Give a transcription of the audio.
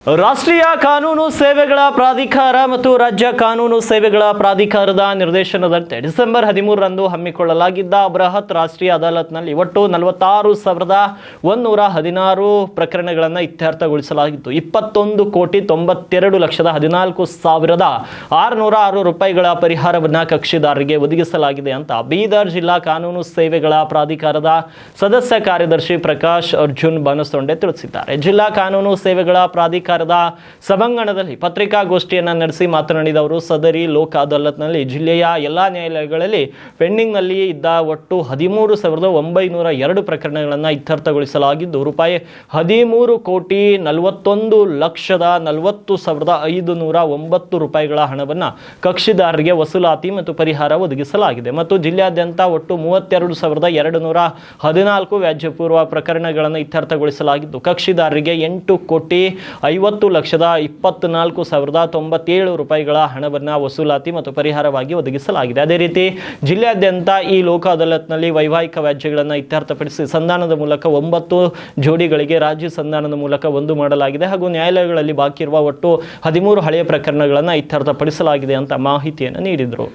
ರಾಷ್ಟ್ರೀಯ ಕಾನೂನು ಸೇವೆಗಳ ಪ್ರಾಧಿಕಾರ ಮತ್ತು ರಾಜ್ಯ ಕಾನೂನು ಸೇವೆಗಳ ಪ್ರಾಧಿಕಾರದ ನಿರ್ದೇಶನದಂತೆ ಡಿಸೆಂಬರ್ 13ರಂದು ಹಮ್ಮಿಕೊಳ್ಳಲಾಗಿದ್ದ ಬೃಹತ್ ರಾಷ್ಟ್ರೀಯ ಅದಾಲತ್ನಲ್ಲಿ ಒಟ್ಟು 46,116 ಪ್ರಕರಣಗಳನ್ನು ಇತ್ಯರ್ಥಗೊಳಿಸಲಾಗಿತ್ತು. 21,92,14,606 ರೂಪಾಯಿಗಳ ಪರಿಹಾರವನ್ನು ಕಕ್ಷಿದಾರರಿಗೆ ಒದಗಿಸಲಾಗಿದೆ ಅಂತ ಬೀದರ್ ಜಿಲ್ಲಾ ಕಾನೂನು ಸೇವೆಗಳ ಪ್ರಾಧಿಕಾರದ ಸದಸ್ಯ ಕಾರ್ಯದರ್ಶಿ ಪ್ರಕಾಶ್ ಅರ್ಜುನ್ ಬನಸೊಂಡೆ ತಿಳಿಸಿದ್ದಾರೆ. ಜಿಲ್ಲಾ ಕಾನೂನು ಸೇವೆಗಳ ಪ್ರಾಧಿಕಾರದ ಸಭಾಂಗಣದಲ್ಲಿ ಪತ್ರಿಕಾಗೋಷ್ಠಿಯನ್ನು ನಡೆಸಿ ಮಾತನಾಡಿದ ಅವರು, ಸದರಿ ಲೋಕ ಅದಾಲತ್ನಲ್ಲಿ ಜಿಲ್ಲೆಯ ಎಲ್ಲಾ ನ್ಯಾಯಾಲಯಗಳಲ್ಲಿ ಪೆಂಡಿಂಗ್ನಲ್ಲಿ ಇದ್ದ ಒಟ್ಟು 13,902 ಪ್ರಕರಣಗಳನ್ನು ಇತ್ಯರ್ಥಗೊಳಿಸಲಾಗಿದ್ದು ರೂಪಾಯಿ 13,41,40,509 ರೂಪಾಯಿಗಳ ಹಣವನ್ನು ಕಕ್ಷಿದಾರರಿಗೆ ವಸೂಲಾತಿ ಮತ್ತು ಪರಿಹಾರ ಒದಗಿಸಲಾಗಿದೆ ಮತ್ತು ಜಿಲ್ಲೆಯಾದ್ಯಂತ ಒಟ್ಟು 32,214 ವ್ಯಾಜ್ಯಪೂರ್ವ ಪ್ರಕರಣಗಳನ್ನು ಇತ್ಯರ್ಥಗೊಳಿಸಲಾಗಿದ್ದು ಕಕ್ಷಿದಾರರಿಗೆ 8,50,24,097 ರೂಪಾಯಿಗಳ ಹಣವನ್ನು ವಸೂಲಾತಿ ಮತ್ತು ಪರಿಹಾರವಾಗಿ ಒದಗಿಸಲಾಗಿದೆ. ಅದೇ ರೀತಿ ಜಿಲ್ಲೆಯಾದ್ಯಂತ ಈ ಲೋಕ ಅದಾಲತ್ನಲ್ಲಿ ವೈವಾಹಿಕ ವ್ಯಾಜ್ಯಗಳನ್ನು ಇತ್ಯರ್ಥಪಡಿಸಿ ಸಂಧಾನದ ಮೂಲಕ 9 ಜೋಡಿಗಳಿಗೆ ರಾಜಿ ಸಂಧಾನದ ಮೂಲಕ 1 ಮಾಡಲಾಗಿದೆ ಹಾಗೂ ನ್ಯಾಯಾಲಯಗಳಲ್ಲಿ ಬಾಕಿ ಇರುವ ಒಟ್ಟು 13 ಹಳೆಯ ಪ್ರಕರಣಗಳನ್ನು ಇತ್ಯರ್ಥಪಡಿಸಲಾಗಿದೆ ಅಂತ ಮಾಹಿತಿಯನ್ನು ನೀಡಿದರು.